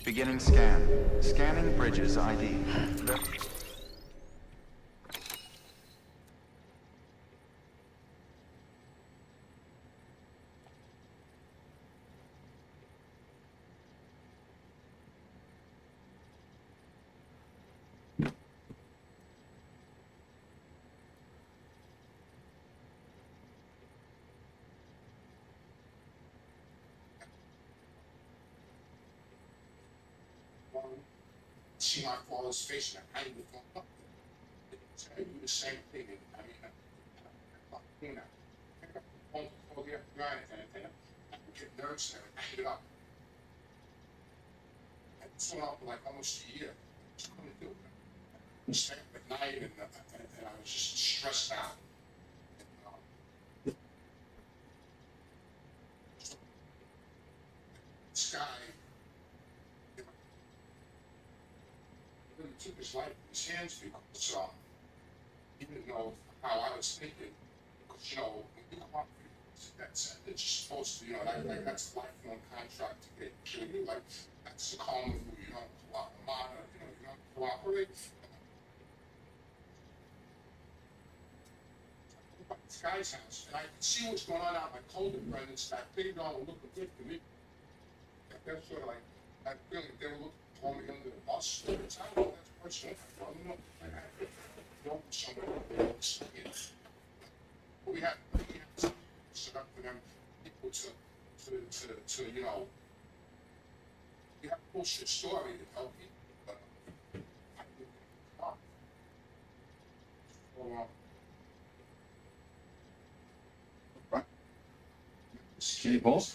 Beginning scan. Scanning Bridges ID. See my father's face and I would go up. I do the same thing. I mean, I pick up the phone to call the FBI and I would get nervous and I hang it up. And it's went on for like almost a year. I just couldn't do it. I was staying up at night and I was just stressed out. And, this guy, really took his life in his hands because he didn't know how I was thinking. Because, when you come up with that's just supposed to, that's a lifelong contract to get killed. Like, that's the common rule, you don't you don't cooperate. But this guy's house, and I could see what's going on out. I told the friends that they don't look good to me. They're sort of like, I feel like they were looking for me under the bus. It's not all that's personal. I don't know. I had to go with somebody else. We had to set up for them people to you have a bullshit story to tell people, but I think it's hard. So, right. Can you pause?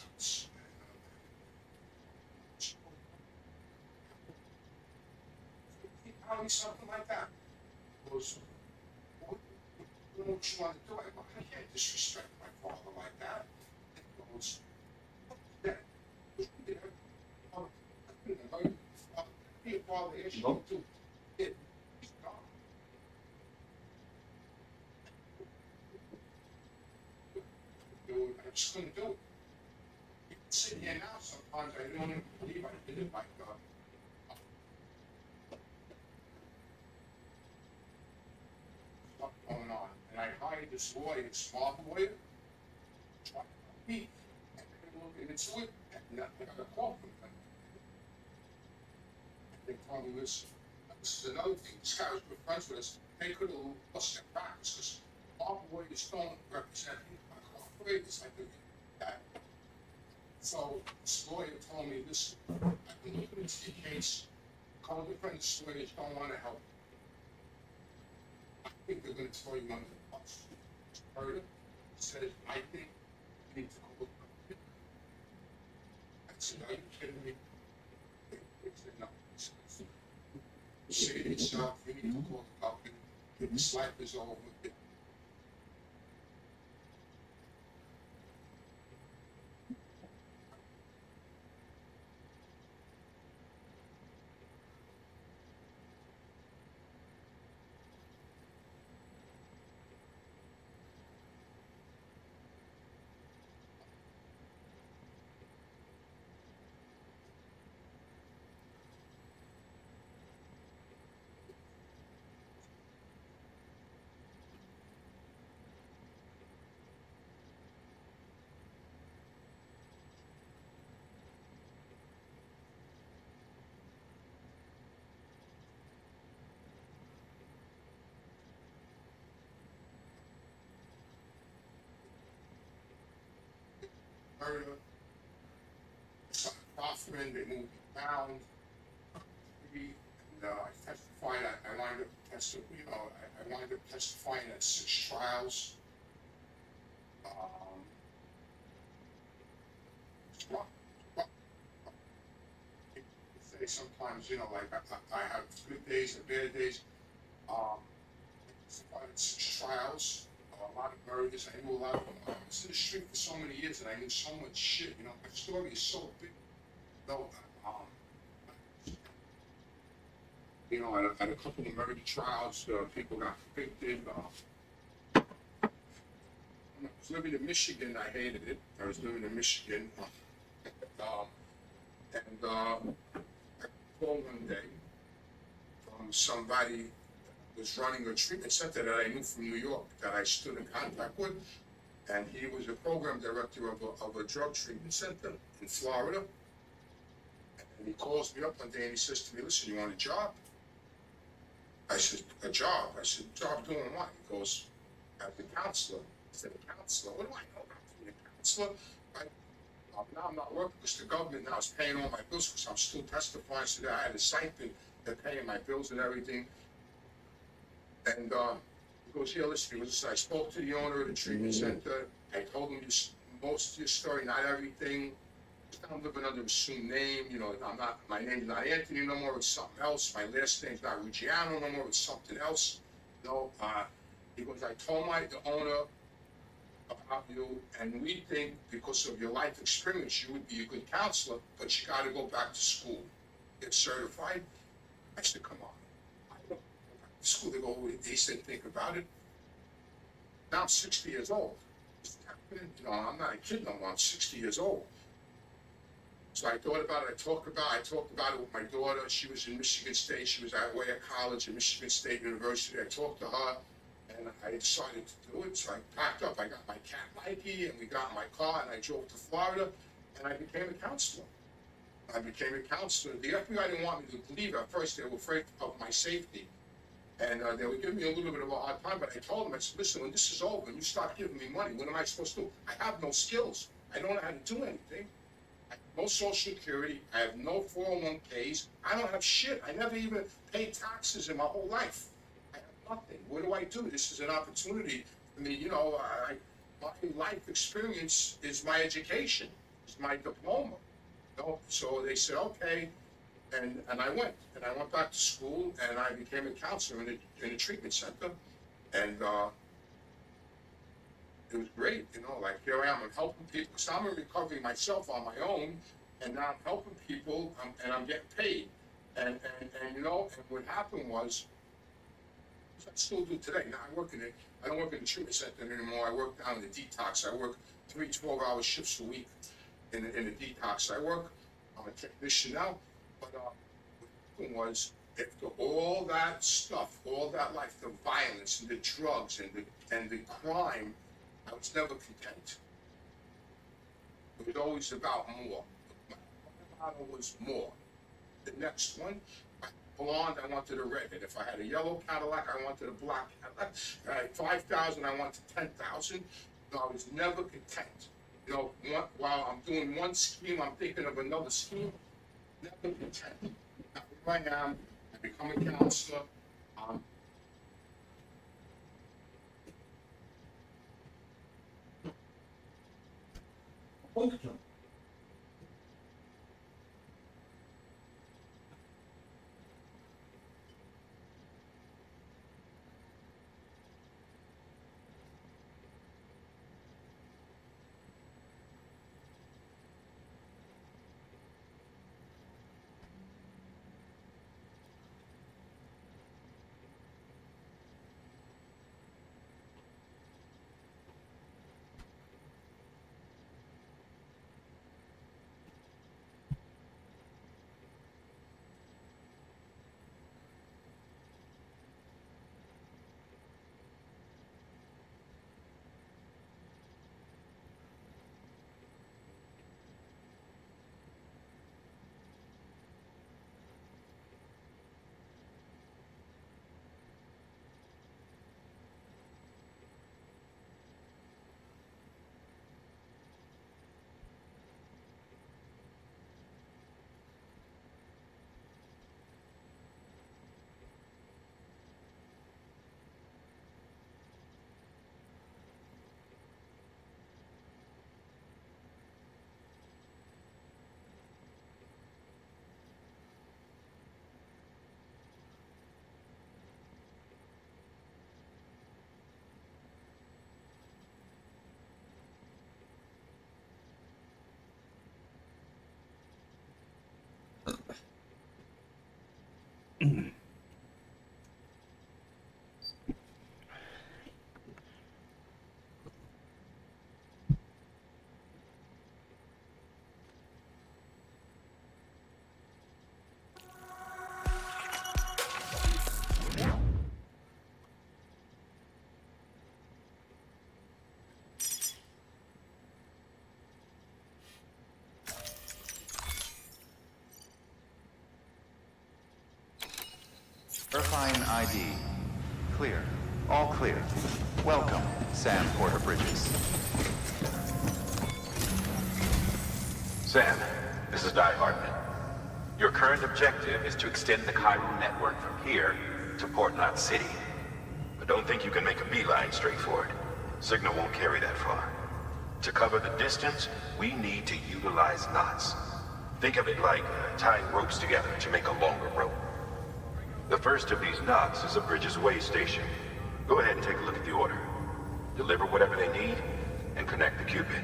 Tell me something like that. Goes, what you want to do? I go, I can't disrespect my father like that. It goes, yeah. Be a father issue too. He's gone. I just couldn't do it. You can sit here now sometimes, I don't even believe I did it like going on, and I hired this lawyer, smart lawyer, trying to me, and they were looking into it, and I got a call from them. They told me this is another thing, this guy was good friends with us, they could have lost their practice, because our lawyers don't represent cooperators like that. So this lawyer told me this, I've been looking into the case, called the friends lawyers don't want to help. I think they're going to throw you under the bus. Heard it? Said, I think you need to call it. I said, are you kidding me? They said, no. Say it yourself, you need to call the company. This life is over. Murder, Kaufman, they moved me down. And I testified, I wound up testifying, I wound up testifying at 6 trials. Well, say sometimes, like I have good days and bad days. I testified at 6 trials. A lot of murders. I knew a lot of them. I was in the street for so many years and I knew so much shit. My story is so big. Though, at a couple of murder trials, people got convicted. When I was living in Michigan, I hated it. I was living in Michigan. And I call one day from somebody that was running a treatment center that I knew from New York, that I stood in contact with, and he was a program director of a drug treatment center in Florida. And he calls me up one day and he says to me, listen, you want a job? I said, a job? I said, job doing what? He goes, as a counselor. I said, a counselor? What do I know about being a counselor? Now I'm not working because the government now is paying all my bills because I'm still testifying, so that I had a stipend, they're paying my bills and everything. And he goes, yeah, listen, I spoke to the owner of the treatment center. I told him most of your story, not everything. I'm living under an assumed name, you know, my name's not Anthony no more, it's something else. My last name's not Ruggiano no more, it's something else. No, he goes, I told the owner about you, and we think because of your life experience, you would be a good counselor, but you gotta go back to school, get certified. I said, come on, I don't go back to school. They said, think about it. Now I'm 60 years old. You know, I'm not a kid no more, I'm 60 years old. So I thought about it, I talked about it with my daughter. She was in Michigan State, she was at Ware College at Michigan State University. I talked to her, and I decided to do it. So I packed up, I got my cat Mikey, and we got in my car, and I drove to Florida, and I became a counselor. The FBI didn't want me to leave at first. They were afraid of my safety. And they were giving me a little bit of a hard time, but I told them, I said, listen, when this is over and you start giving me money, what am I supposed to do? I have no skills. I don't know how to do anything. I have no Social Security. I have no 401ks. I don't have shit. I never even paid taxes in my whole life. I have nothing. What do I do? This is an opportunity for me. You know, my life experience is my education, is my diploma. You know? So they said, okay. And I went back to school, and I became a counselor in a treatment center, and it was great, you know, like here I am, I'm helping people, so I'm in recovery myself on my own, and now I'm helping people, and I'm getting paid, and you know, and what happened was, I still do today, now I don't work in the treatment center anymore, I work down in the detox, I work 3 12-hour shifts a week in the detox, I'm a technician now. But what happened was, after all that stuff, all that life, the violence and the drugs and the crime, I was never content. It was always about more. My motto was more. The next one, I had blonde, I wanted a redhead. If I had a yellow Cadillac, I wanted a black Cadillac. If I had 5,000, I wanted 10,000. No, I was never content. You know, while I'm doing one scheme, I'm thinking of another scheme. Never content. Now, here I am, I become a counselor. ID. Clear. All clear. Welcome, Sam Porter Bridges. Sam, this is Di Hartman. Your current objective is to extend the chiral network from here to Port Knot City. But don't think you can make a beeline straight for it. Signal won't carry that far. To cover the distance, we need to utilize knots. Think of it like tying ropes together to make a longer rope. The first of these knots is a Bridges Way station. Go ahead and take a look at the order. Deliver whatever they need, and connect the Cupid.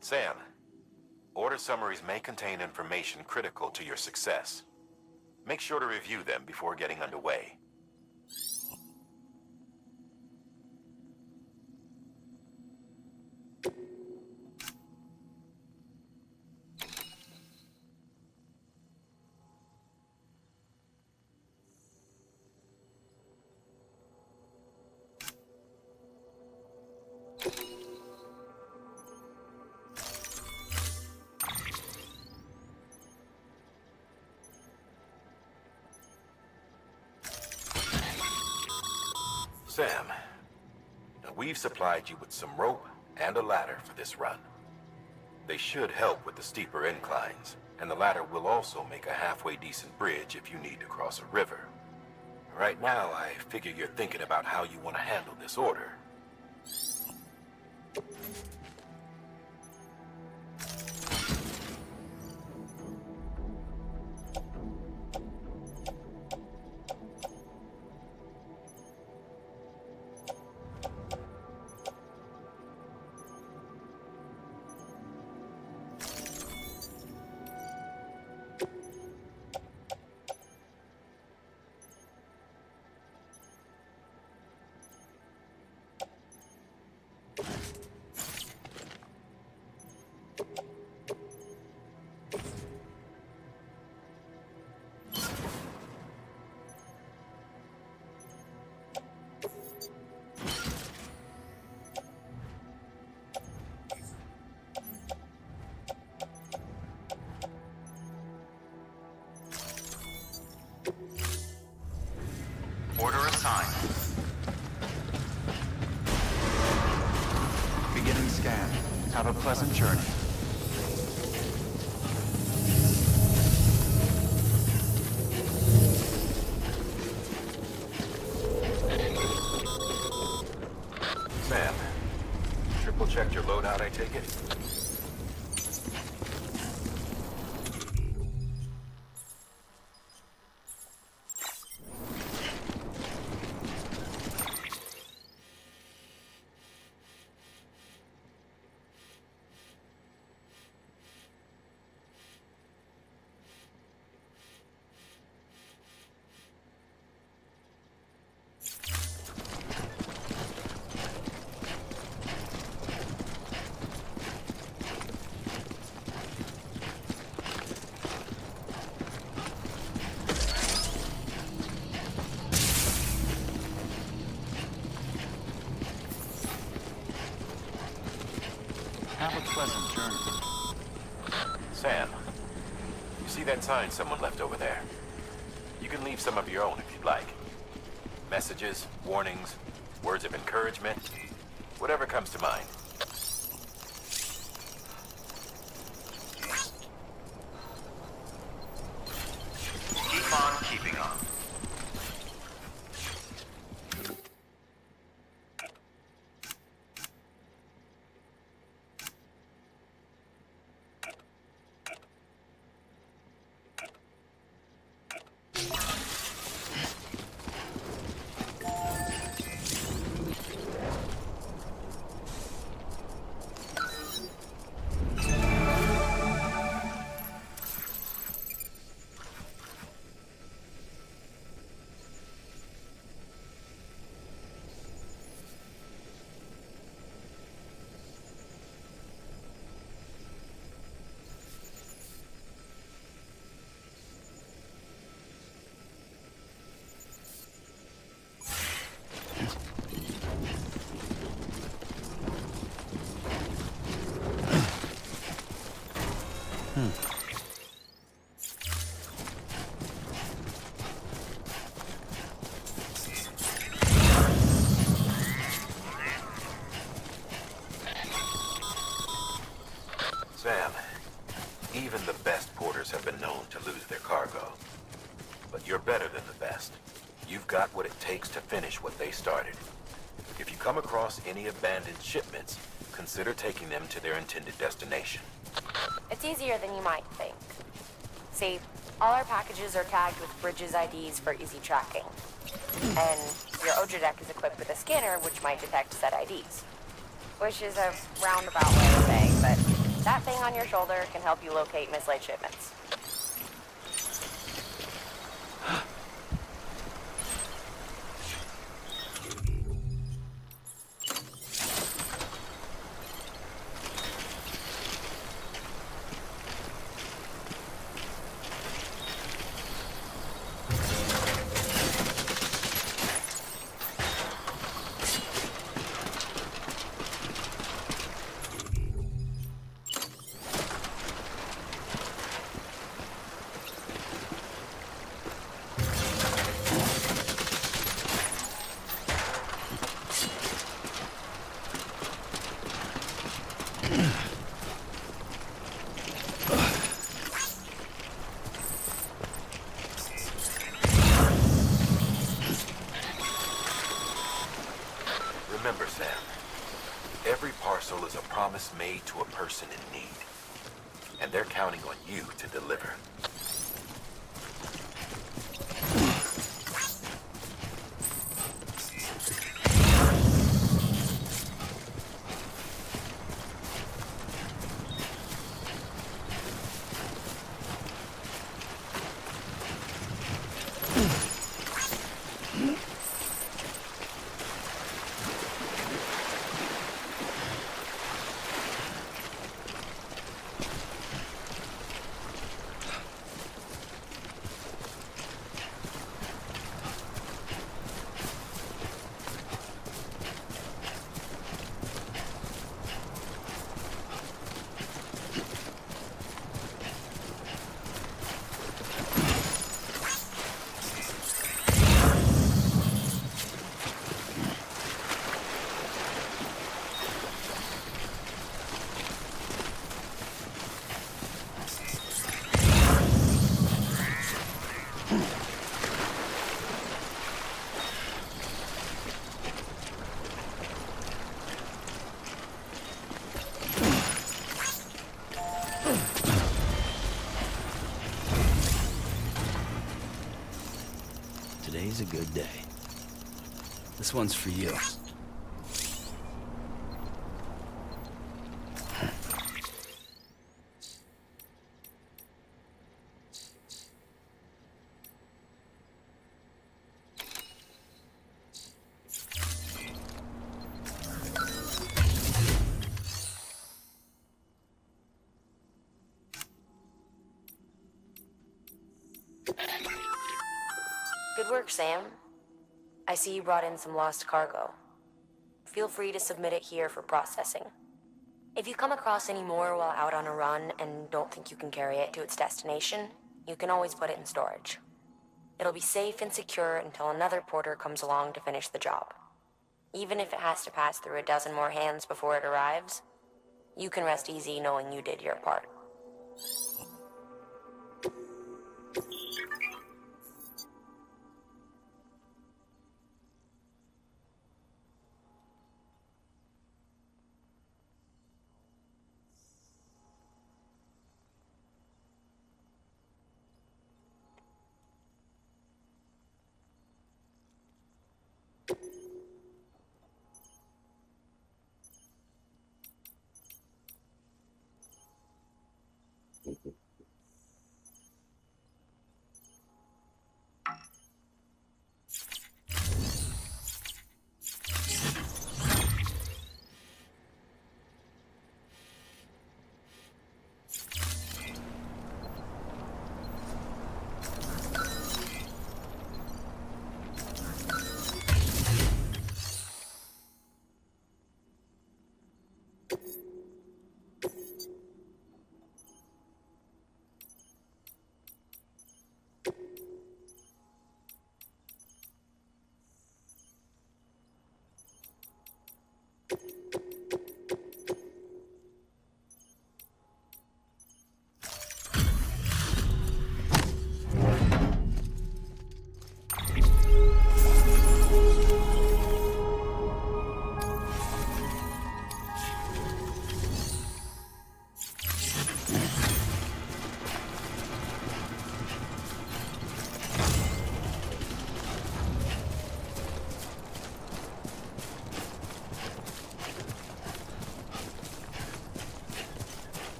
Sam, order summaries may contain information critical to your success. Make sure to review them before getting underway. Sam, now we've supplied you with some rope and a ladder for this run. They should help with the steeper inclines, and the ladder will also make a halfway decent bridge if you need to cross a river. Right now, I figure you're thinking about how you want to handle this order. Order assigned. Beginning scan. Have a pleasant journey. Sam, triple checked your loadout, I take it? Have a pleasant journey. Sam, you see that sign someone left over there? You can leave some of your own if you'd like. Messages, warnings, words of encouragement, whatever comes to mind. Keep on keeping on. finish what they started. If you come across any abandoned shipments, consider taking them to their intended destination. It's easier than you might think. See, all our packages are tagged with Bridges IDs for easy tracking. And your OJ deck is equipped with a scanner which might detect said IDs. Which is a roundabout way of saying, but that thing on your shoulder can help you locate mislaid shipments. Remember, Sam, every parcel is a promise made to a person in need. And they're counting on you to deliver. Today's a good day. This one's for you. Good work, Sam. I see you brought in some lost cargo. Feel free to submit it here for processing. If you come across any more while out on a run and don't think you can carry it to its destination, you can always put it in storage. It'll be safe and secure until another porter comes along to finish the job. Even if it has to pass through a dozen more hands before it arrives, you can rest easy knowing you did your part.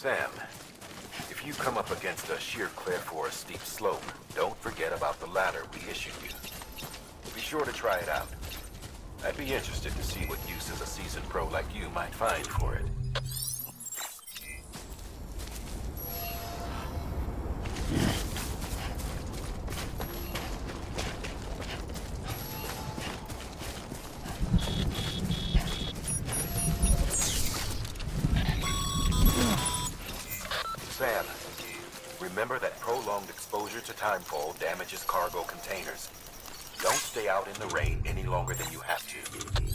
Sam, if you come up against a sheer cliff or a steep slope, don't forget about the ladder we issued you. Be sure to try it out. I'd be interested to see what uses a seasoned pro like you might find for it. Sam, remember that prolonged exposure to timefall damages cargo containers. Don't stay out in the rain any longer than you have to.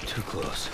Too close.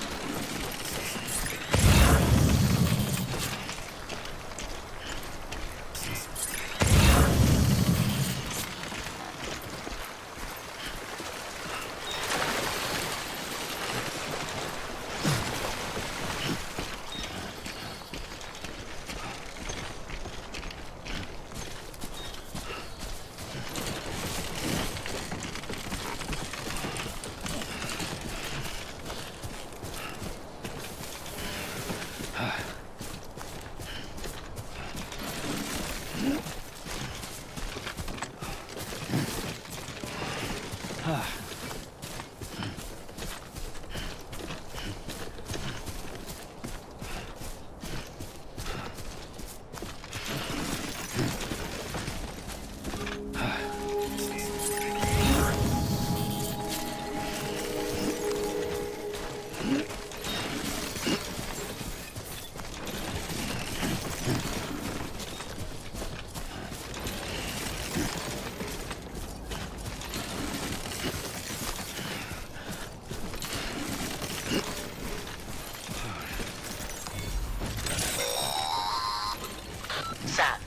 Sam,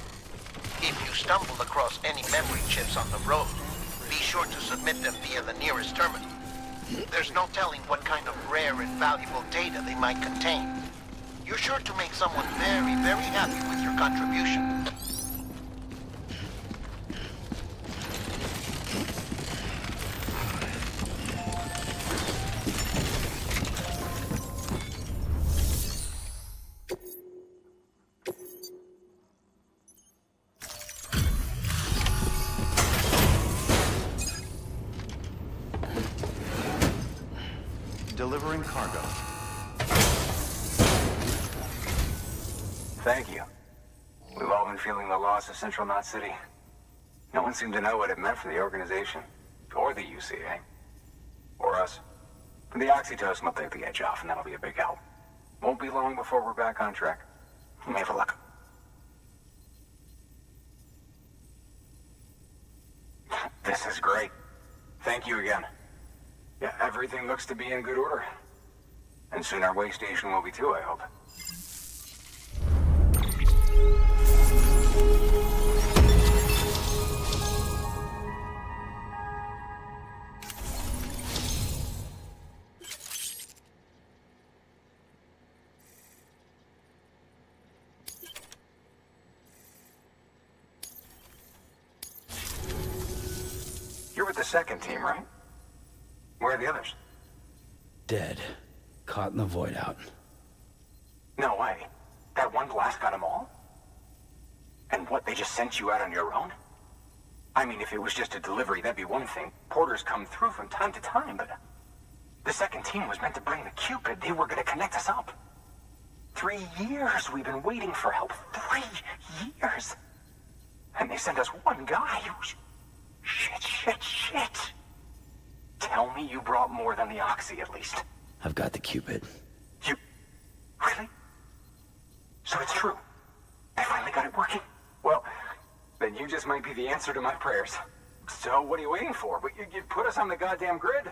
if you stumble across any memory chips on the road, be sure to submit them via the nearest terminal. There's no telling what kind of rare and valuable data they might contain. You're sure to make someone very, very happy with your contribution. Delivering cargo. Thank you. We've all been feeling the loss of Central Knot City. No one seemed to know what it meant for the organization, or the UCA, or us. The oxytocin will take the edge off, and that'll be a big help. Won't be long before we're back on track. You may have a luck. This is great. Thank you again. Yeah, everything looks to be in good order. And soon our way station will be too, I hope. You're with the second team, right? Where are the others? Dead. Caught in the void out. No way. That one blast got them all? And what, they just sent you out on your own? I mean, if it was just a delivery, that'd be one thing. Porters come through from time to time, but... The second team was meant to bring the Cupid. They were gonna connect us up. 3 years we've been waiting for help. 3 years! And they sent us one guy. Shit. Tell me you brought more than the Oxy, at least. I've got the Cupid. You... Really? So it's true. I finally got it working. Well, then you just might be the answer to my prayers. So what are you waiting for? But you put us on the goddamn grid.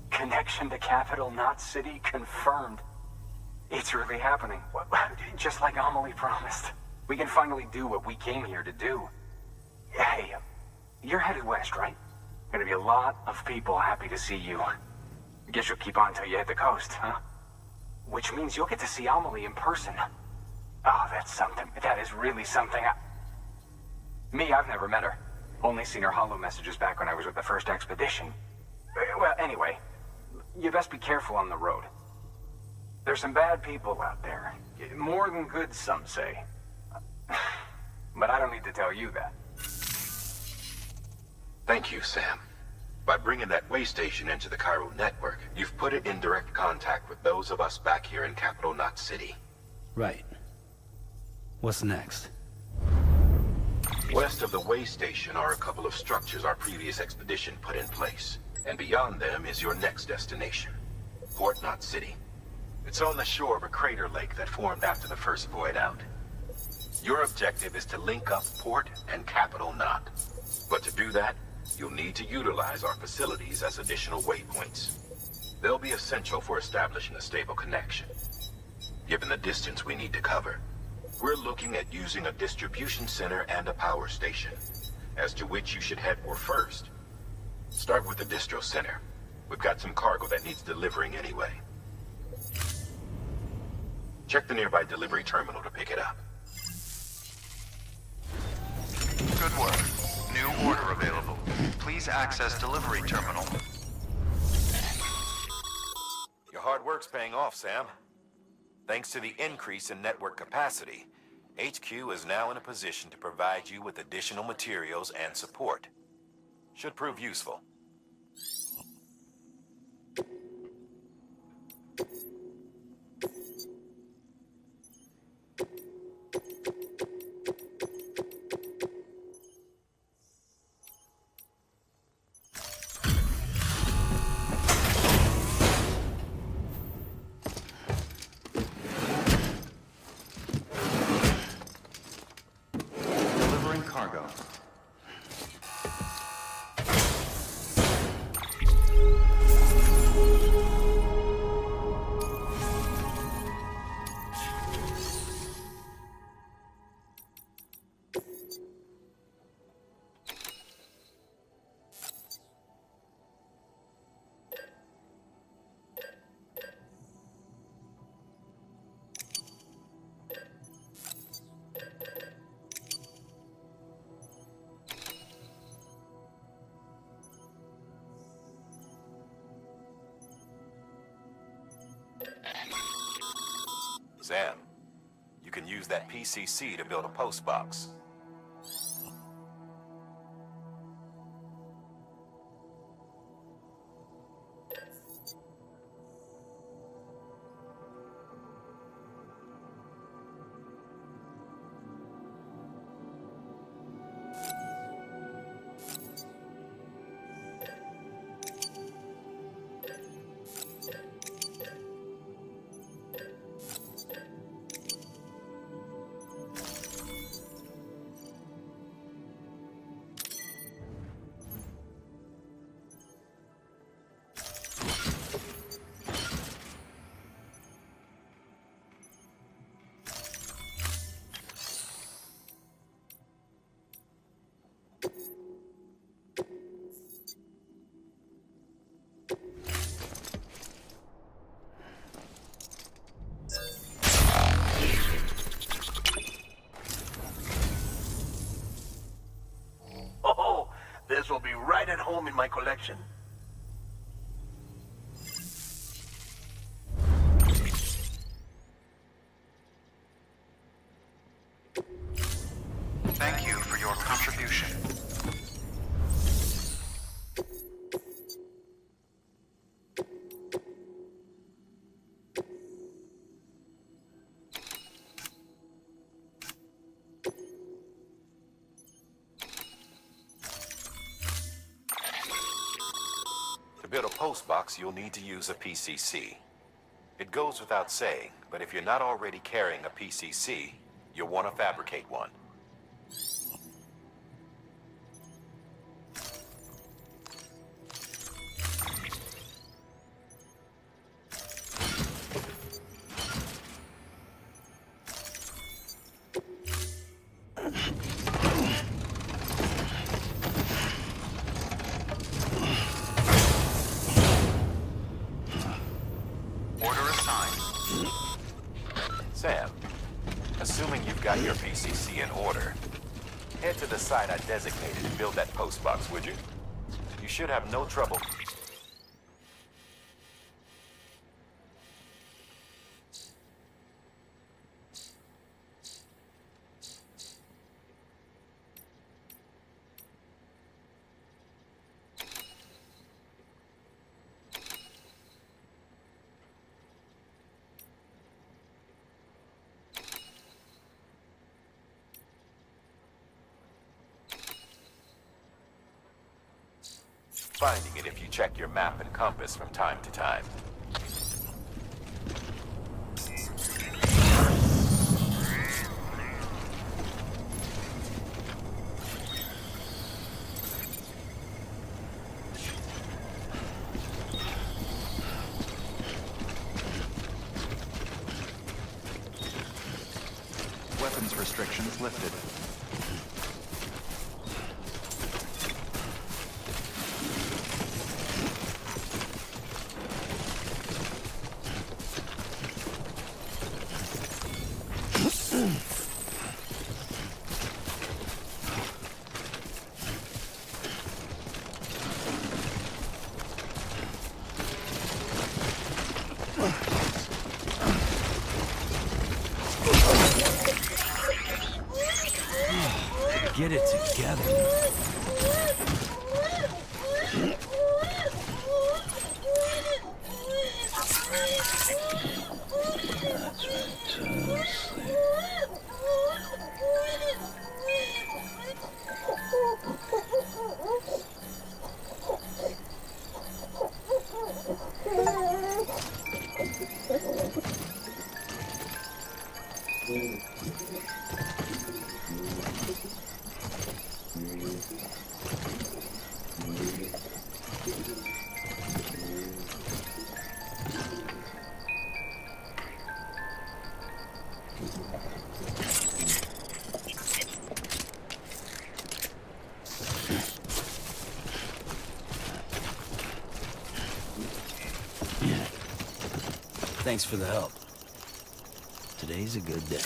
Connection to capital, not city, confirmed. It's really happening. Just like Amelie promised. We can finally do what we came here to do. Hey, you're headed west, right? Gonna be a lot of people happy to see you. Guess you'll keep on till you hit the coast, huh? Which means you'll get to see Amelie in person. Oh, that's something. That is really something. Me, I've never met her. Only seen her holo messages back when I was with the first expedition. Well, anyway, you best be careful on the road. There's some bad people out there. More than good, some say. But I don't need to tell you that. Thank you, Sam. By bringing that way station into the Cairo network, you've put it in direct contact with those of us back here in Capital Knot City. Right. What's next? West of the way station are a couple of structures our previous expedition put in place. And beyond them is your next destination, Port Knot City. It's on the shore of a crater lake that formed after the first void out. Your objective is to link up Port and Capital Knot. But to do that, you'll need to utilize our facilities as additional waypoints. They'll be essential for establishing a stable connection. Given the distance we need to cover, we're looking at using a distribution center and a power station, as to which you should head for first. Start with the distro center. We've got some cargo that needs delivering anyway. Check the nearby delivery terminal to pick it up. Good work. New order available. Please access delivery terminal. Your hard work's paying off, Sam. Thanks to the increase in network capacity, HQ is now in a position to provide you with additional materials and support. Should prove useful. Delivering cargo. Sam, you can use that PCC to build a post box. Oh, this will be right at home in my collection. Thank you for your contribution. To build a post box, you'll need to use a PCC. It goes without saying, but if you're not already carrying a PCC, You'll want to fabricate one. Order assigned. Sam, assuming you've got your PCC in order, head to the site I designated and build that post box, would you? You should have no trouble. Finding it if you check your map and compass from time to time. Weapons restrictions lifted. Get it together. Thanks for the help. Today's a good day.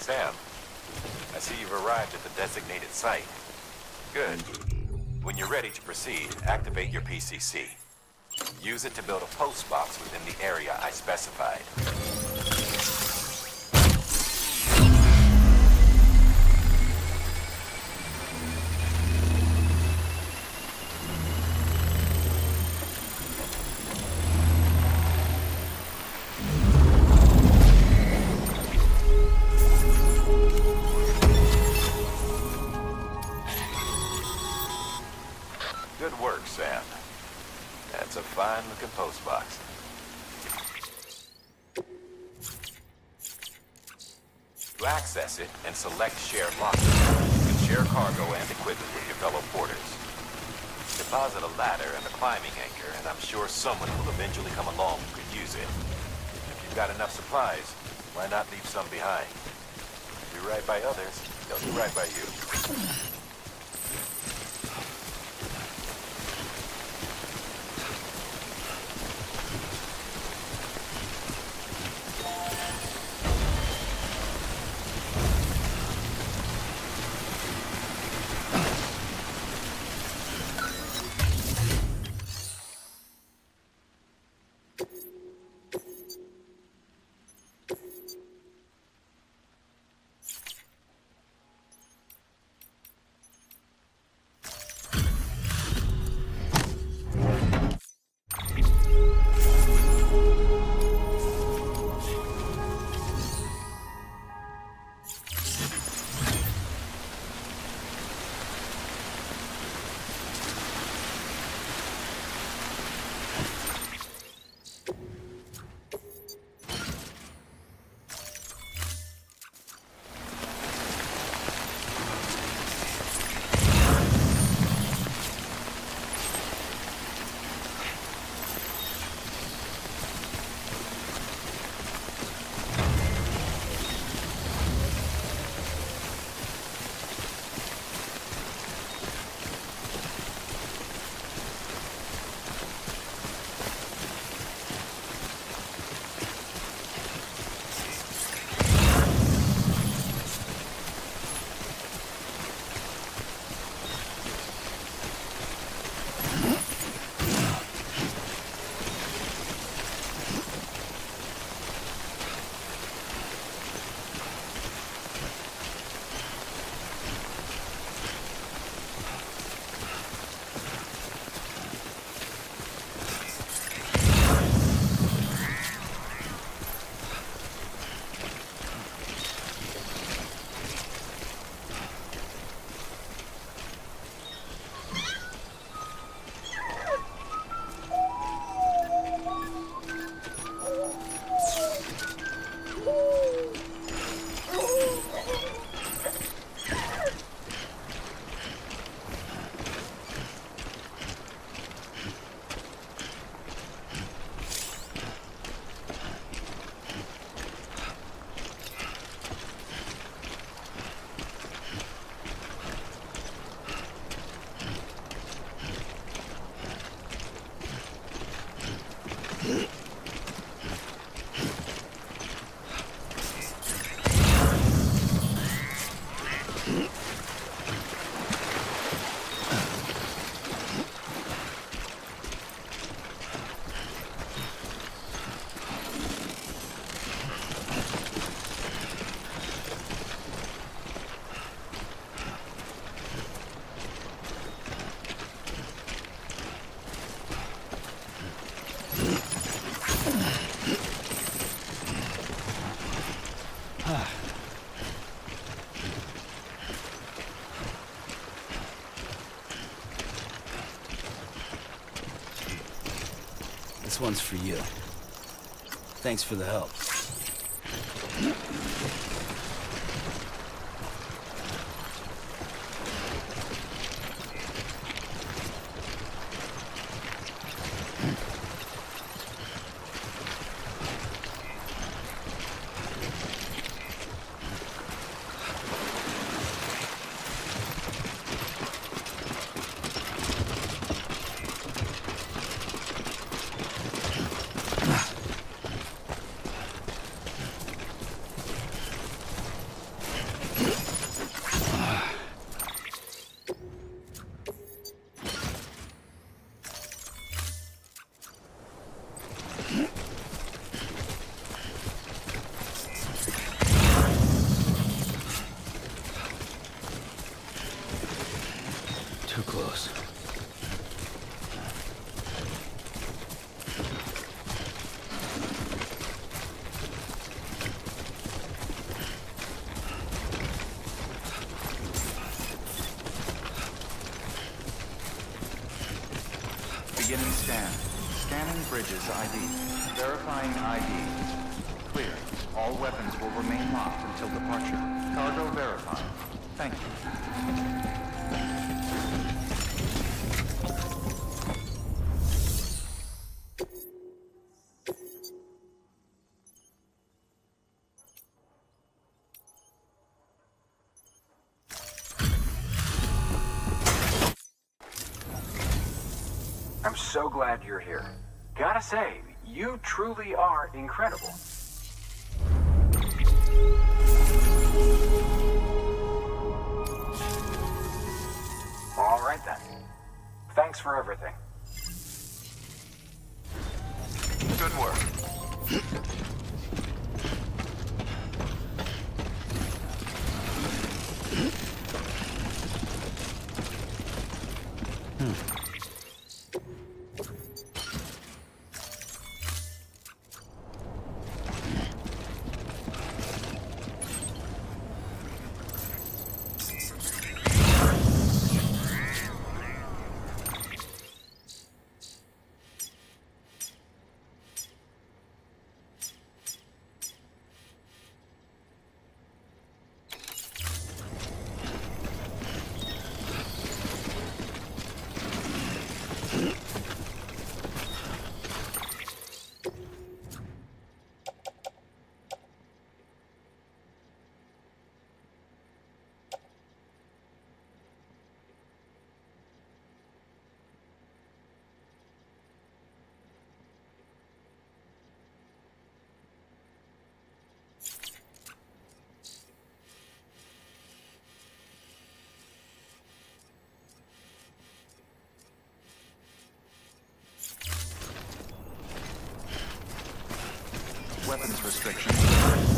Sam, I see you've arrived at the designated site. Good. When you're ready to proceed, activate your PCC. Use it to build a post box within the area I specified. Good work, Sam. That's a fine-looking post box. To access it and select Share Locker, you can share cargo and equipment with your fellow porters. Deposit a ladder and a climbing anchor, and I'm sure someone will eventually come along who could use it. If you've got enough supplies, why not leave some behind? Do right by others, they'll do right by you. This one's for you. Thanks for the help. Scanning Bridges ID. Verifying ID. Clear. All weapons will remain locked until departure. Cargo verified. Thank you. I'm so glad you're here. Gotta say, you truly are incredible. All right then. Thanks for everything. Good work. Weapons restrictions.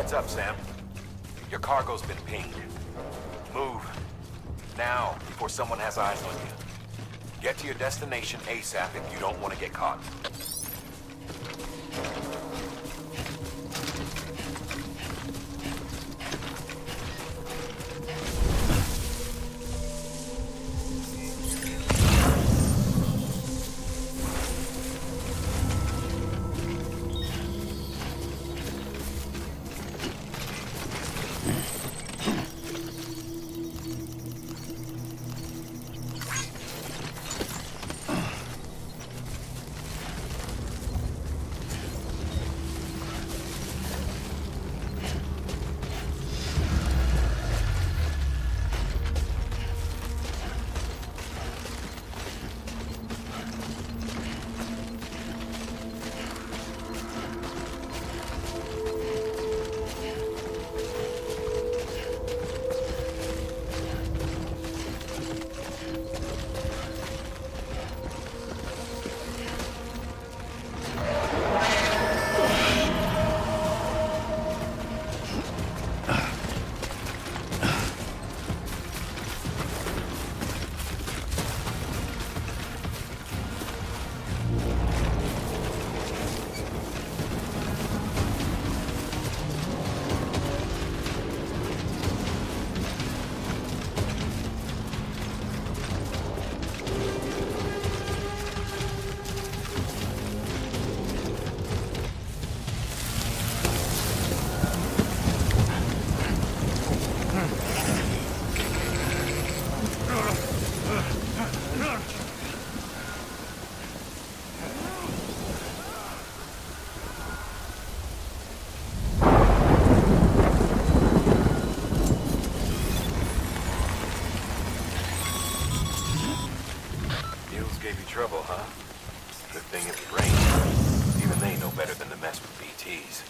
Heads up, Sam. Your cargo's been pinged. Move. Now, before someone has eyes on you. Get to your destination ASAP if you don't want to get caught. gave you trouble, huh? Good thing it's brain. Even they know better than to mess with BTs.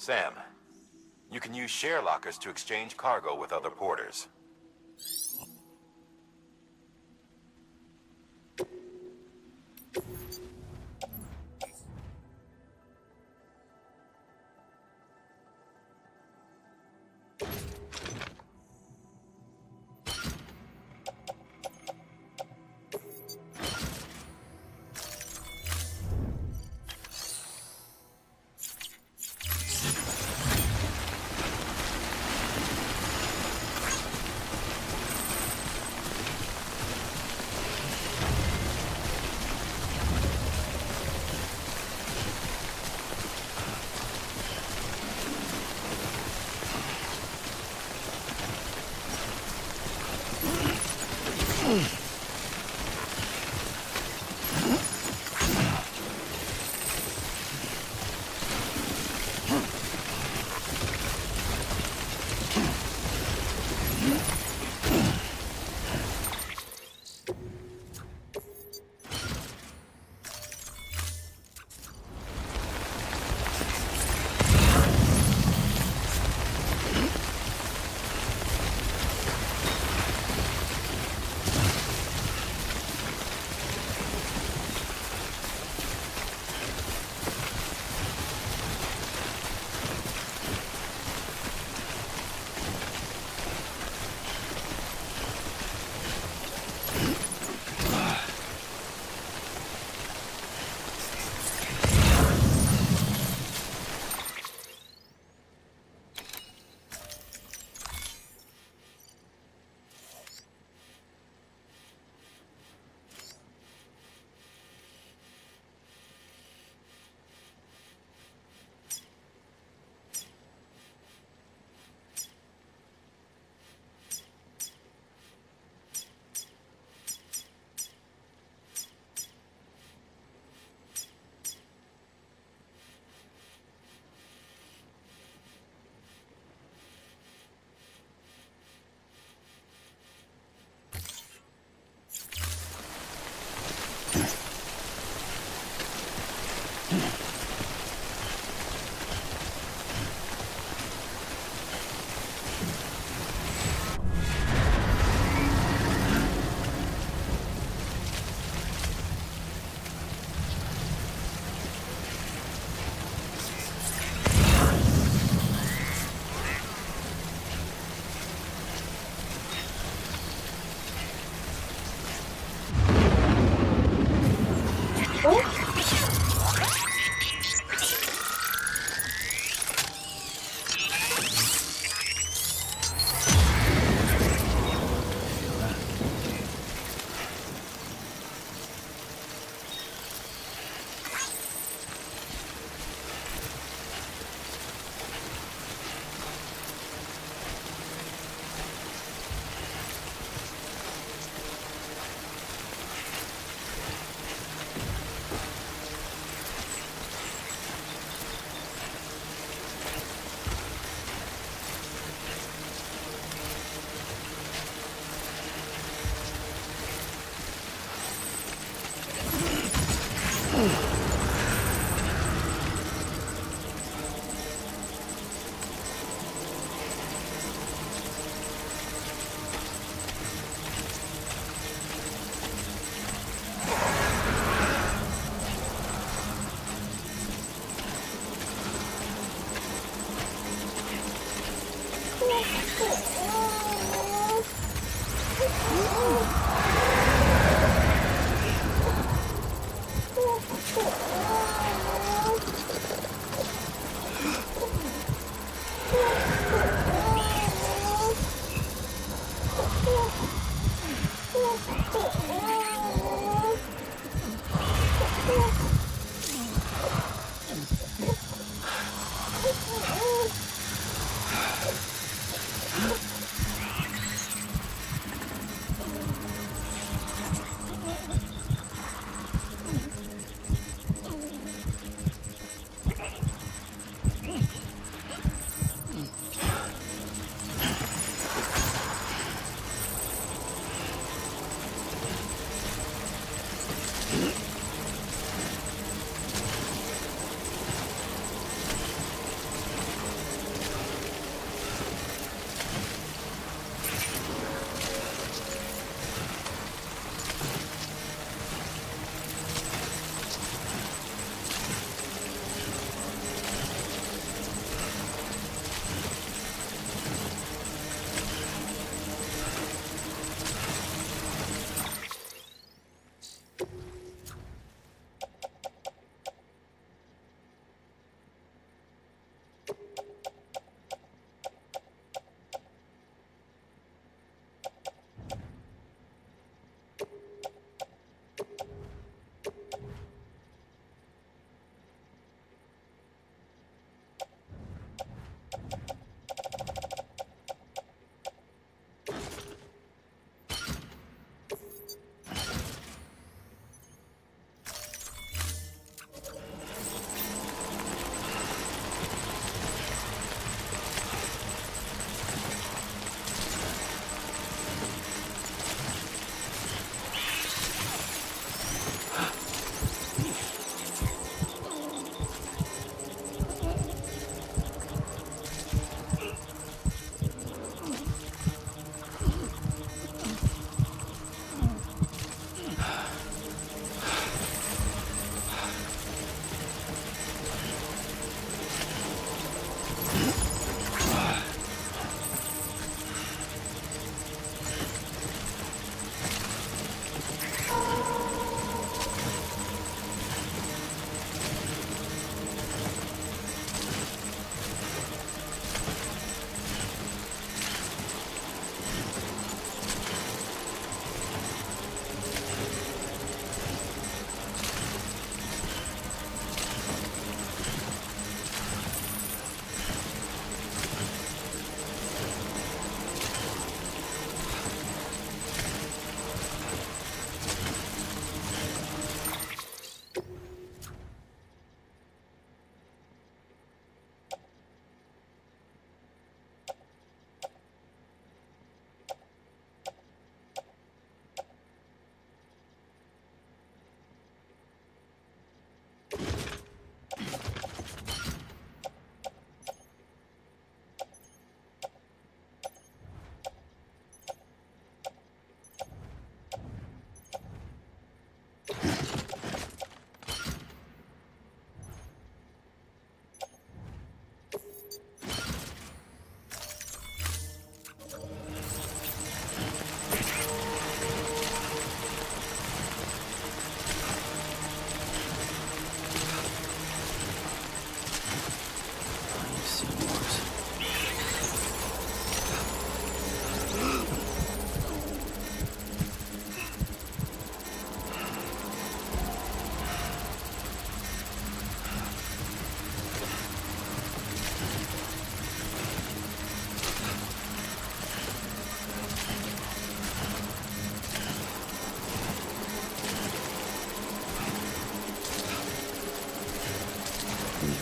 Sam, you can use share lockers to exchange cargo with other porters.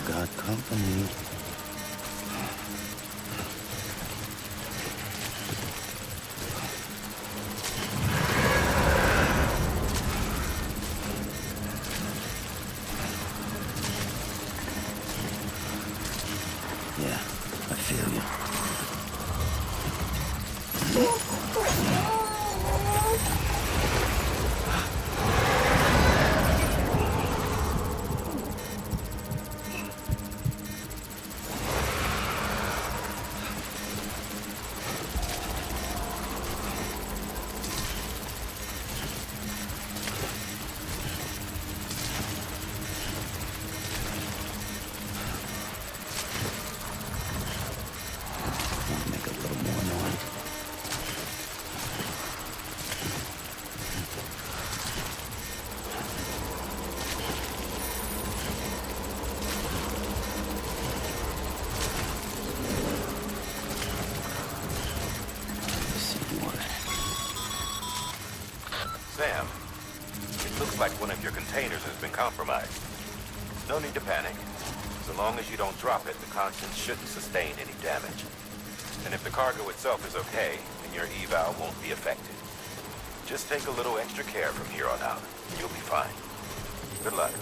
got company. Sam, it looks like one of your containers has been compromised. No need to panic. So long as you don't drop it, the contents shouldn't sustain any damage. And if the cargo itself is okay, then your eval won't be affected. Just take a little extra care from here on out, and you'll be fine. Good luck.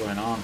Going on.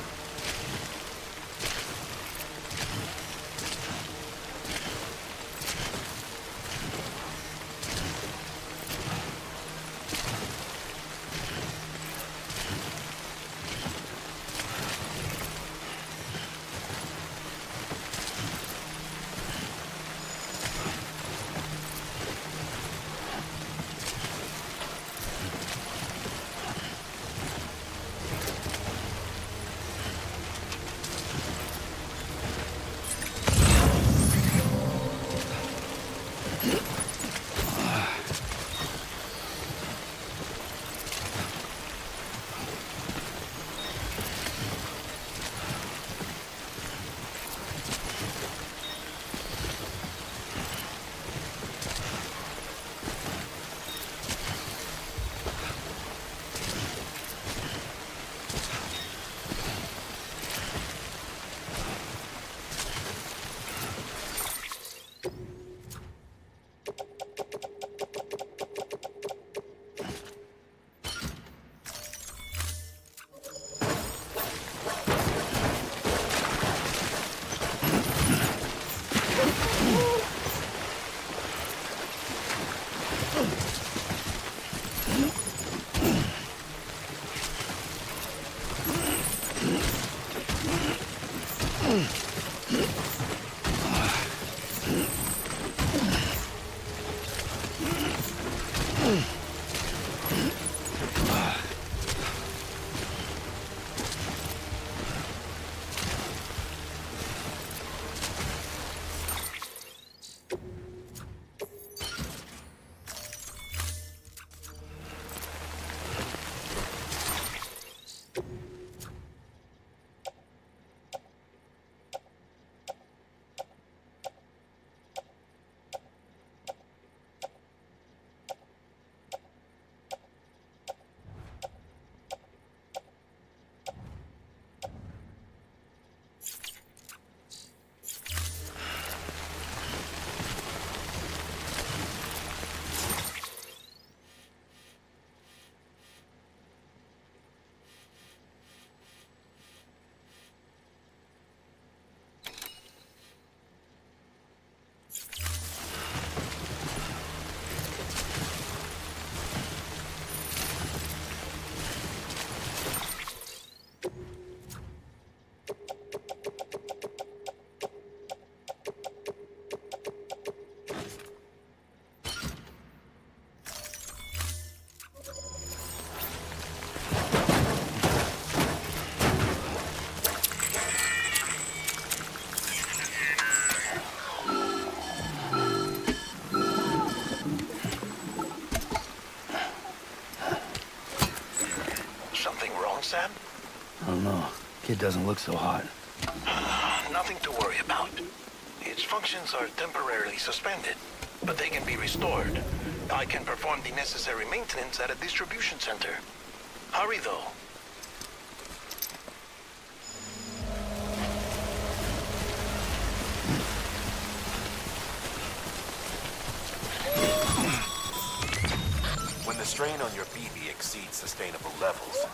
Something wrong, Sam? I don't know. Kid doesn't look so hot. Nothing to worry about. Its functions are temporarily suspended, but they can be restored. I can perform the necessary maintenance at a distribution center. Hurry, though. When the strain on your BB exceeds sustainable levels,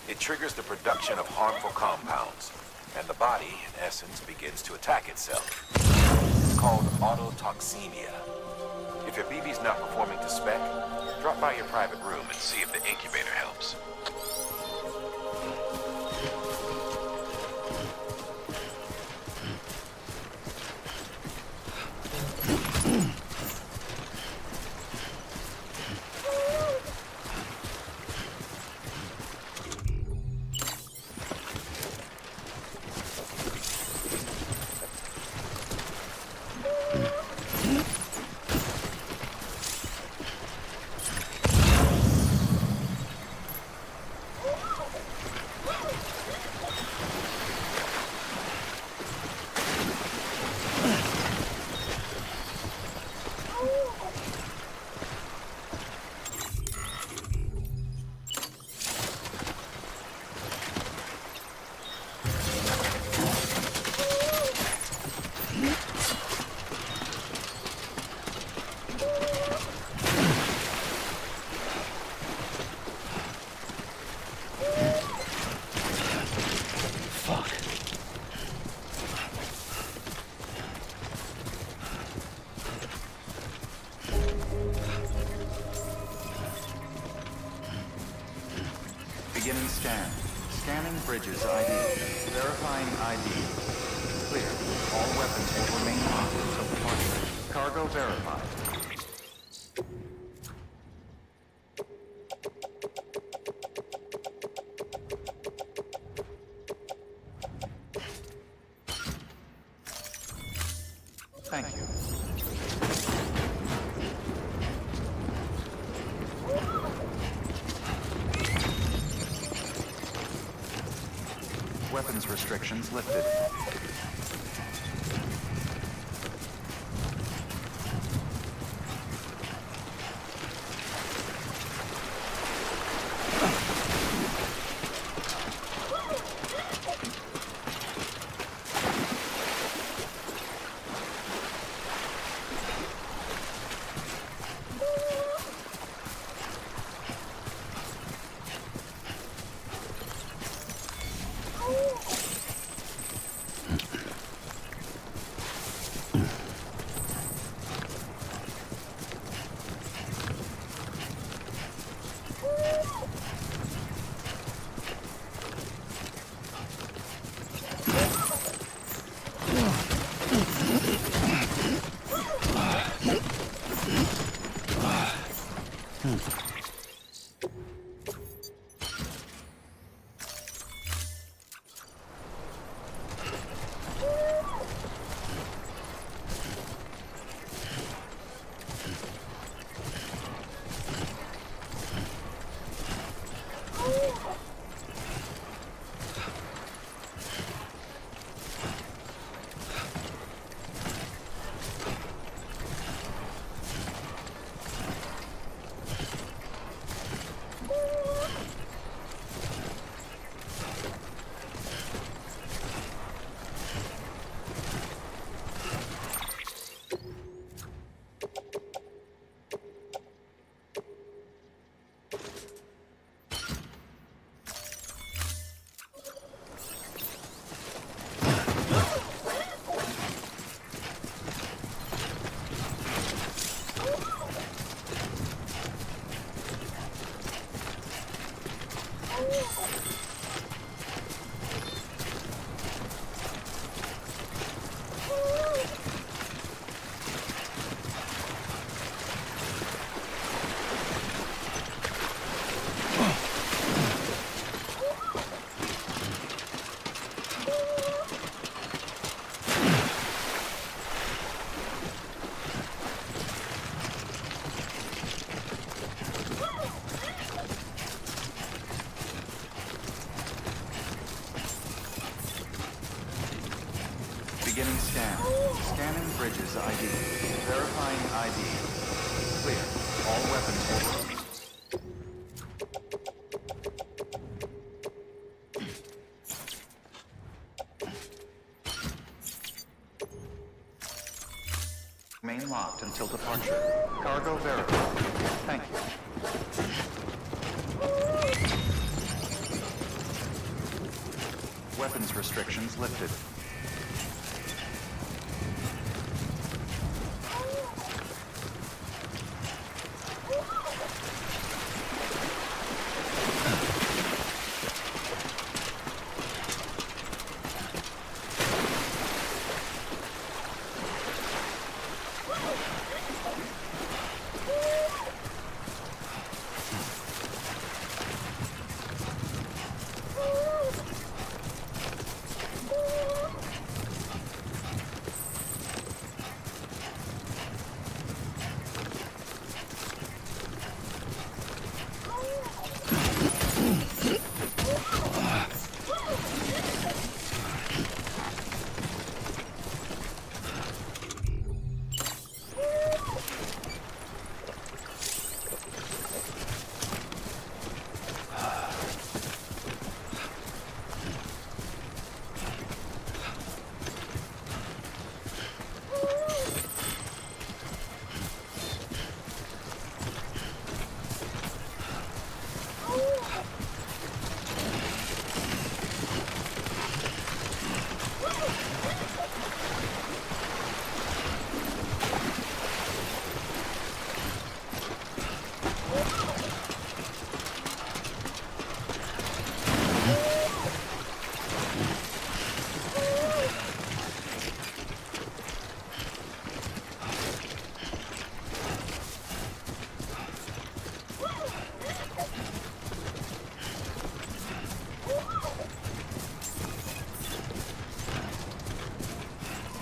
it triggers the production of harmful compounds, and the body, in essence, begins to attack itself. It's called autotoxemia. If your BB's not performing to spec, drop by your private room and see if the incubator helps. Beginning scan. Scanning bridges ID. Verifying ID. Clear. All weapons will remain locked until departure. Cargo verified. Thank you. Weapons restrictions lifted. Beginning scan. Scanning bridges ID. Verifying ID. Clear. All weapons will... Main locked until departure. Cargo verified. Thank you. Weapons restrictions lifted.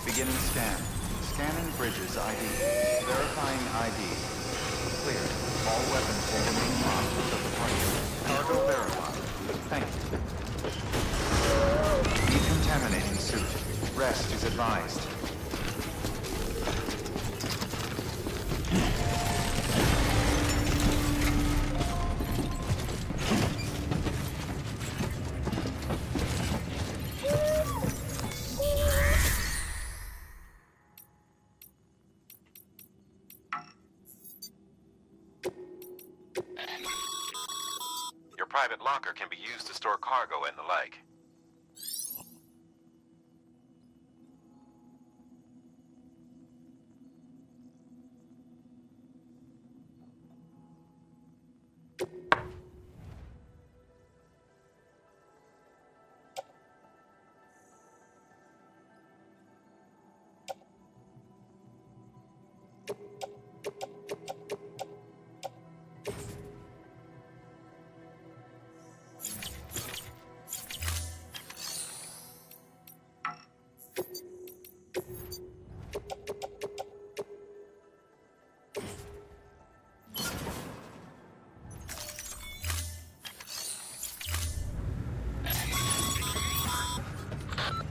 Beginning scan. Scanning bridges ID. Verifying ID. Clear. All weapons will remain locked until departure. Cargo verified. Thank you. Decontaminating suit. Rest is advised. Your private locker can be used to store cargo and the like.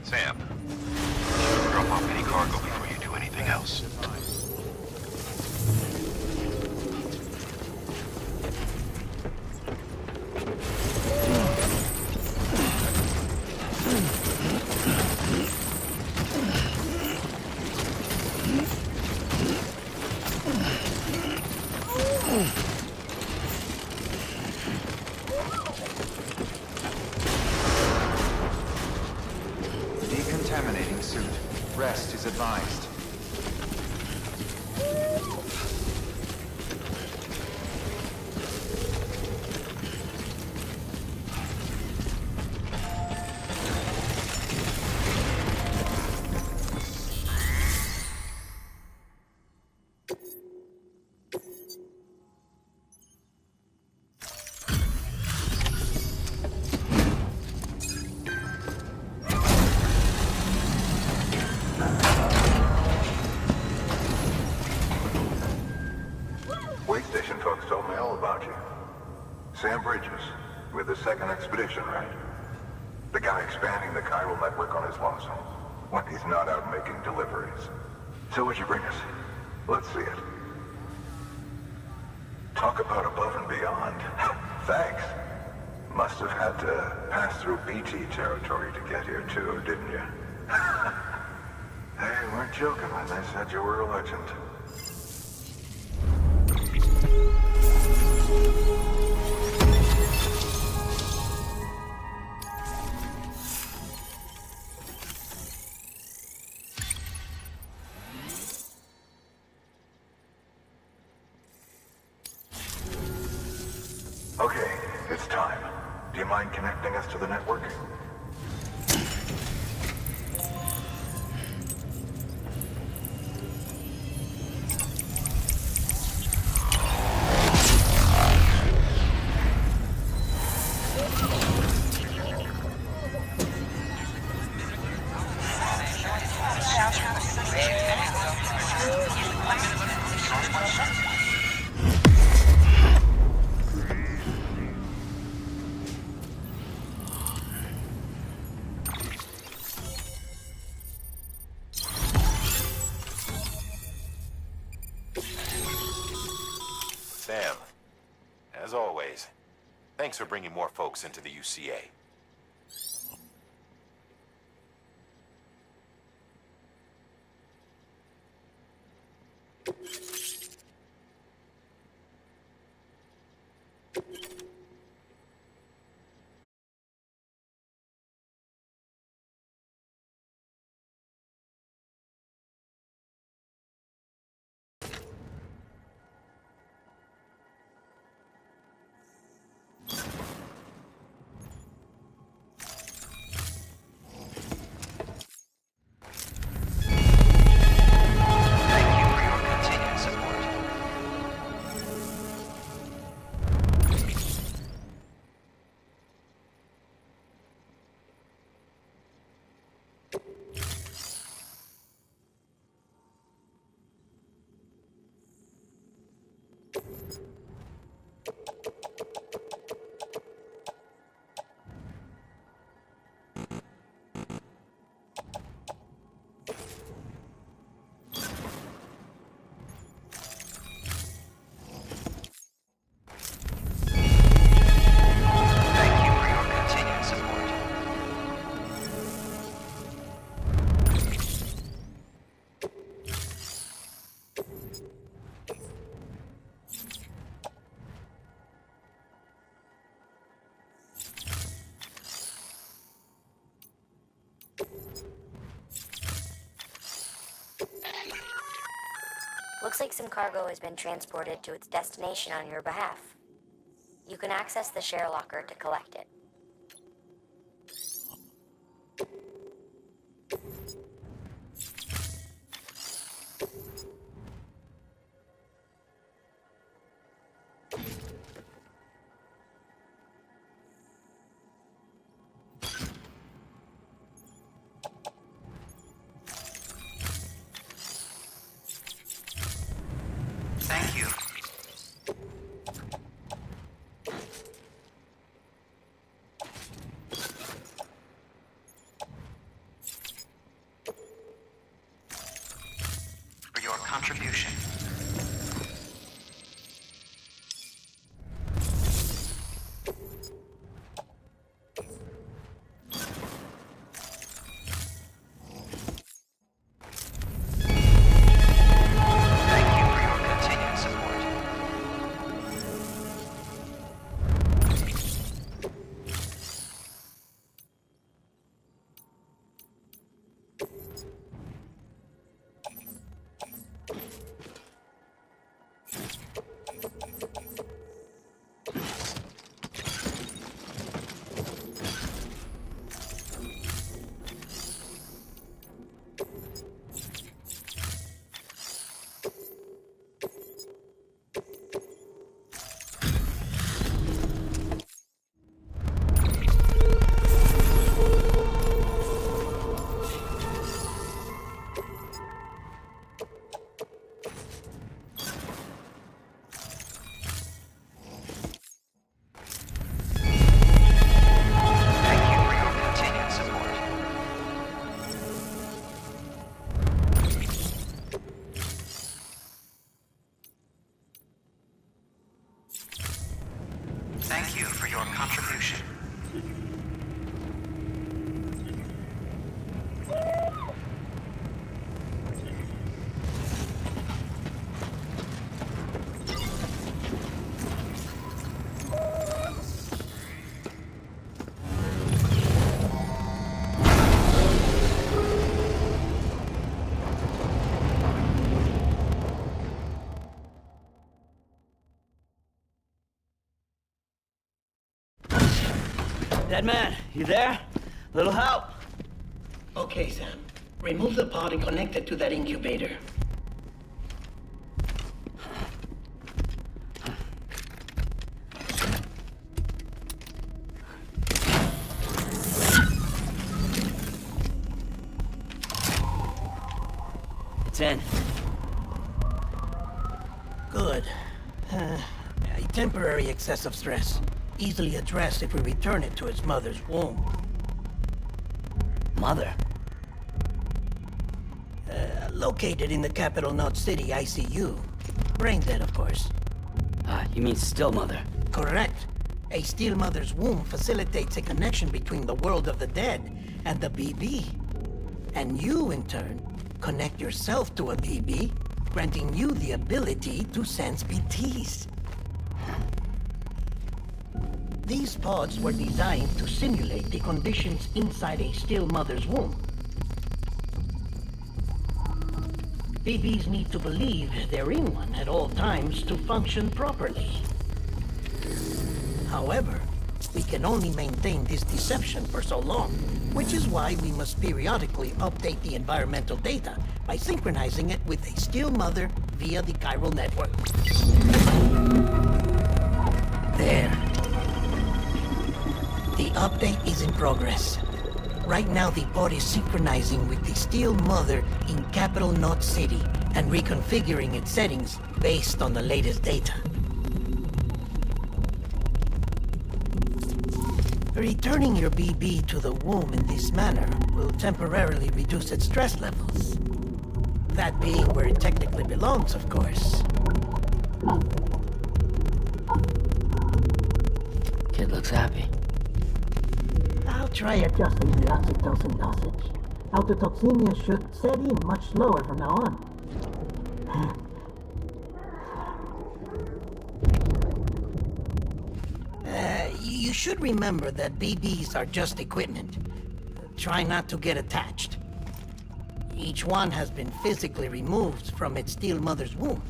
Sam, drop off any cargo before you do anything else. Decontaminating suit. Rest is advised. Way station folks told me all about you. Sam Bridges, with the second expedition, right? The guy expanding the chiral network on his lonesome. when he's not out making deliveries. So what'd you bring us? Let's see it. Talk about above and beyond. Thanks. Must have had to pass through BT territory to get here too, didn't you? They weren't joking when they said you were a legend. Okay, it's time. Do you mind connecting us to the network? Sam, as always, thanks for bringing more folks into the UCA. Thank you for your continued support. Thank you for your continued support. Looks like some cargo has been transported to its destination on your behalf. You can access the share locker to collect it. Thank you. For your contribution. Thank you for your continued support. Dead man, you there? Little help? Okay, Sam. Remove the pod and connect it to that incubator. It's in. Good. A temporary excess of stress. Easily addressed if we return it to its mother's womb. Mother? Located in the capital Knot City ICU. Brain dead, of course. You mean still mother? Correct. A still mother's womb facilitates a connection between the world of the dead and the BB. And you, in turn, connect yourself to a BB, granting you the ability to sense BTs. These pods were designed to simulate the conditions inside a still mother's womb. BBs need to believe they're in one at all times to function properly. However, we can only maintain this deception for so long, which is why we must periodically update the environmental data by synchronizing it with a still mother via the chiral network. There. The update is in progress. Right now, the pod is synchronizing with the still mother in capital Knot City and reconfiguring its settings based on the latest data. Returning your BB to the womb in this manner will temporarily reduce its stress levels. That being where it technically belongs, of course. Kid looks happy. I'll try adjusting the oxytocin dosage. Autotoxemia should set in much slower from now on. You should remember that BBs are just equipment. Try not to get attached. Each one has been physically removed from its still mother's womb.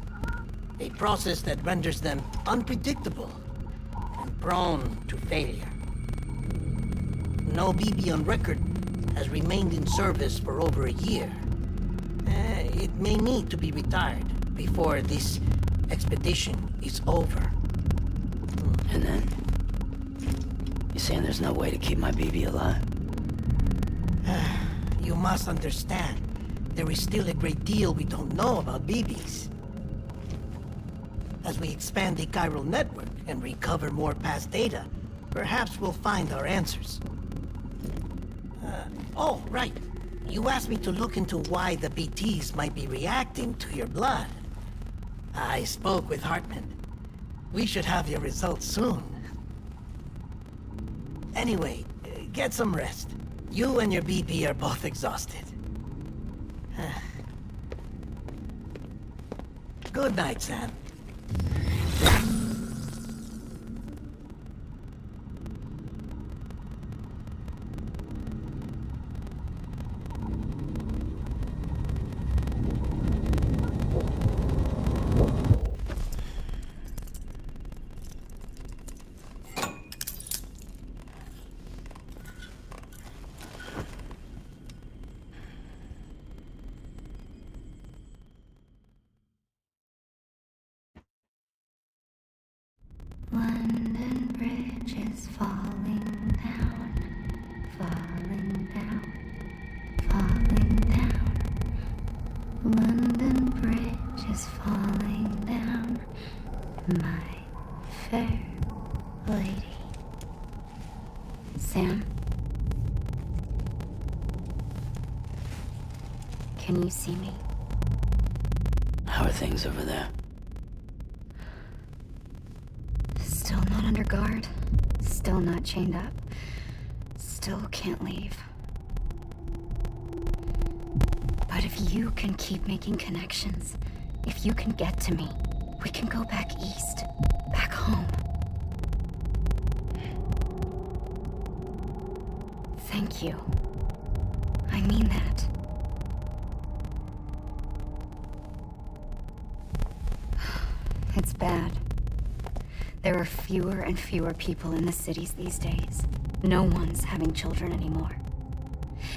A process that renders them unpredictable and prone to failure. No BB on record has remained in service for over a year. It may need to be retired before this expedition is over. And then? You saying there's no way to keep my BB alive? You must understand, there is still a great deal we don't know about BBs. As we expand the chiral network and recover more past data, perhaps we'll find our answers. Oh, right. You asked me to look into why the BTs might be reacting to your blood. I spoke with Hartman. We should have your results soon. Anyway, get some rest. You and your BB are both exhausted. Good night, Sam. London Bridge is falling down, falling down, falling down. London Bridge is falling down, my fair lady. Sam? Can you see me? How are things over there? Still not under guard. Still not chained up. Still can't leave. But if you can keep making connections, if you can get to me, we can go back east. Back home. Thank you. I mean that. It's bad. There are fewer and fewer people in the cities these days. No one's having children anymore.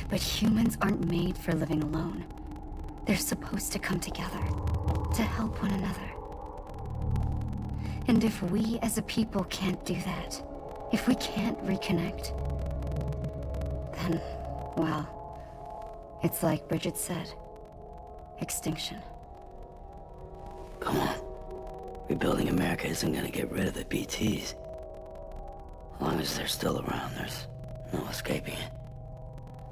But humans aren't made for living alone. They're supposed to come together, to help one another. And if we as a people can't do that, if we can't reconnect, then, well, it's like Bridget said, extinction. Come on. Rebuilding America isn't gonna get rid of the BTs. As long as they're still around, there's no escaping it.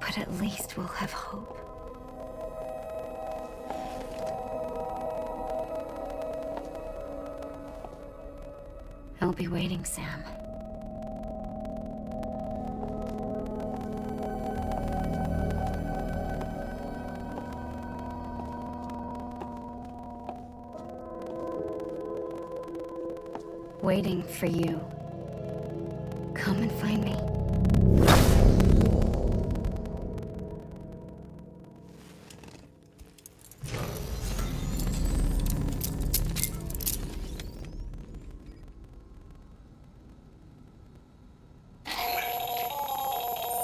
But at least we'll have hope. I'll be waiting, Sam. Waiting for you. Come and find me.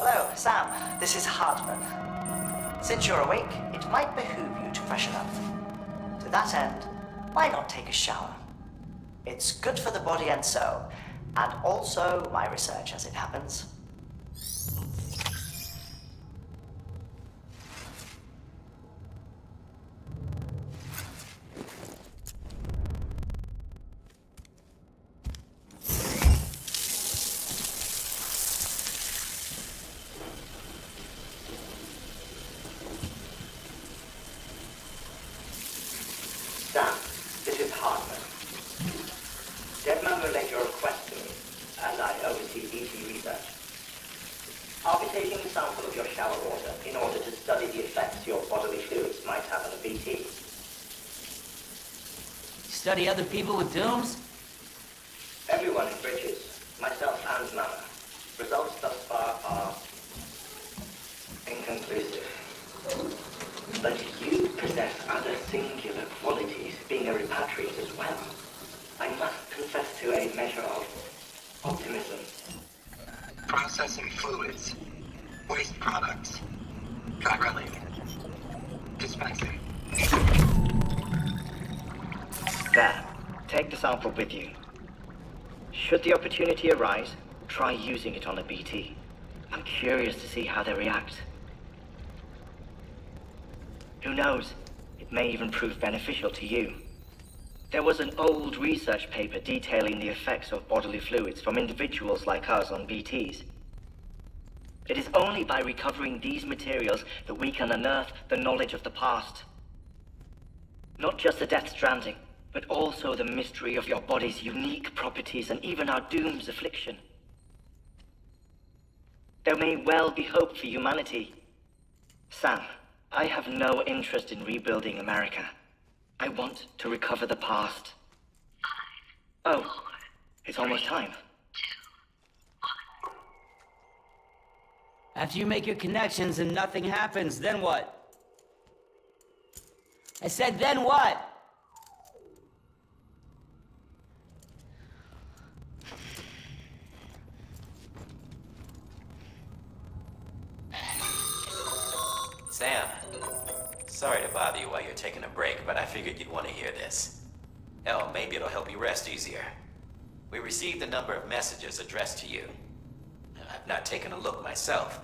Hello, Sam. This is Hartman. Since you're awake, it might behoove you to freshen up. To that end, why not take a shower? It's good for the body and soul, and also my research as it happens. Sam, this is Hartman. Deadman relayed your request to me, as I oversee BT research. I'll be taking a sample of your shower water in order to study the effects your bodily fluids might have on the BT. Study other people with dooms? Everyone in Bridges, myself and Mama. Results thus far are inconclusive. But you possess other singular qualities, being a repatriate as well. I must confess to a measure of optimism. Processing fluids, waste products, drilling, dispensing. There, take the sample with you. Should the opportunity arise, try using it on a BT. I'm curious to see how they react. Who knows? It may even prove beneficial to you. There was an old research paper detailing the effects of bodily fluids from individuals like us on BTs. It is only by recovering these materials that we can unearth the knowledge of the past. Not just the Death Stranding, but also the mystery of your body's unique properties and even our doom's affliction. There may well be hope for humanity. Sam, I have no interest in rebuilding America. I want to recover the past. Oh, it's almost time. After you make your connections and nothing happens, then what? I said, then what? Sam, sorry to bother you while you're taking a break, but I figured you'd want to hear this. Hell, maybe it'll help you rest easier. We received a number of messages addressed to you. I've not taken a look myself,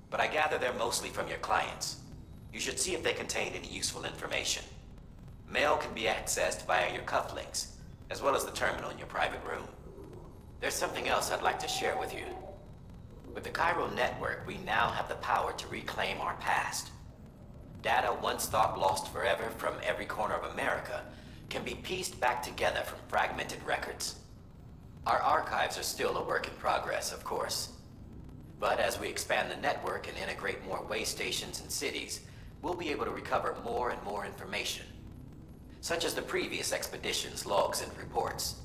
but I gather they're mostly from your clients. You should see if they contain any useful information. Mail can be accessed via your cufflinks, as well as the terminal in your private room. There's something else I'd like to share with you. With the Cairo network, we now have the power to reclaim our past. Data once thought lost forever from every corner of America can be pieced back together from fragmented records. Our archives are still a work in progress, of course. But as we expand the network and integrate more way stations and cities, we'll be able to recover more and more information, such as the previous expedition's logs and reports.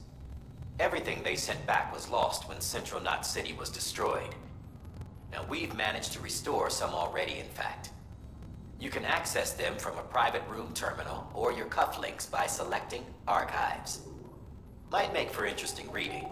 Everything they sent back was lost when Central Knot City was destroyed. Now, we've managed to restore some already, in fact. You can access them from a private room terminal or your cufflinks by selecting Archives. Might make for interesting reading.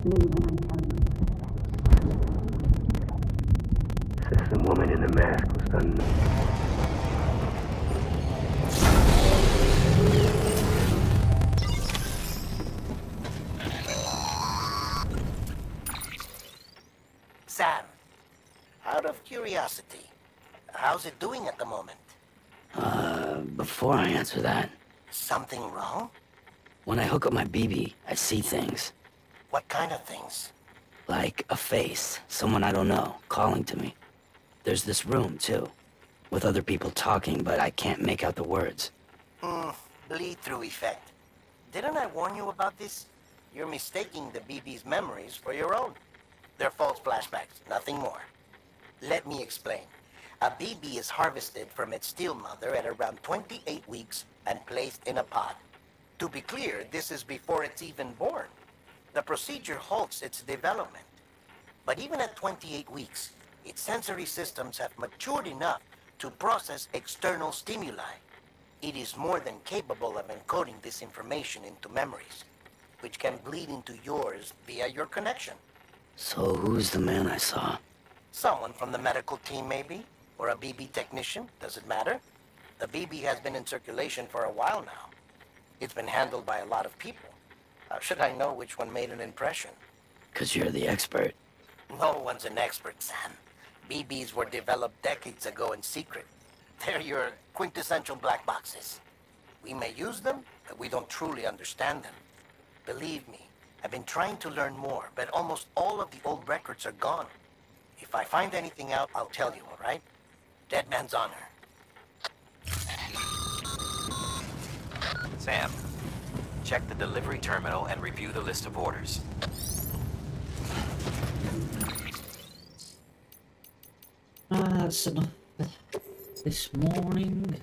me when I tell you. Says the woman in the mask was done. Sam, out of curiosity, how's it doing at the moment? Before I answer that, Something wrong? when I hook up my BB, I see things. What kind of things? Like a face, someone I don't know, calling to me. There's this room, too, with other people talking, but I can't make out the words. Bleed-through effect. Didn't I warn you about this? You're mistaking the BB's memories for your own. They're false flashbacks, nothing more. Let me explain. A BB is harvested from its steel mother at around 28 weeks and placed in a pod. To be clear, this is before it's even born. The procedure halts its development. But even at 28 weeks, its sensory systems have matured enough to process external stimuli. It is more than capable of encoding this information into memories, which can bleed into yours via your connection. So who's the man I saw? Someone from the medical team, maybe? Or a BB technician? Does it matter? The BB has been in circulation for a while now. It's been handled by a lot of people. How should I know which one made an impression? 'Cause you're the expert. No one's an expert, Sam. BBs were developed decades ago in secret. They're your quintessential black boxes. We may use them, but we don't truly understand them. Believe me, I've been trying to learn more, but almost all of the old records are gone. If I find anything out, I'll tell you, all right? Dead man's honor. Sam, check the delivery terminal and review the list of orders. That's enough this morning.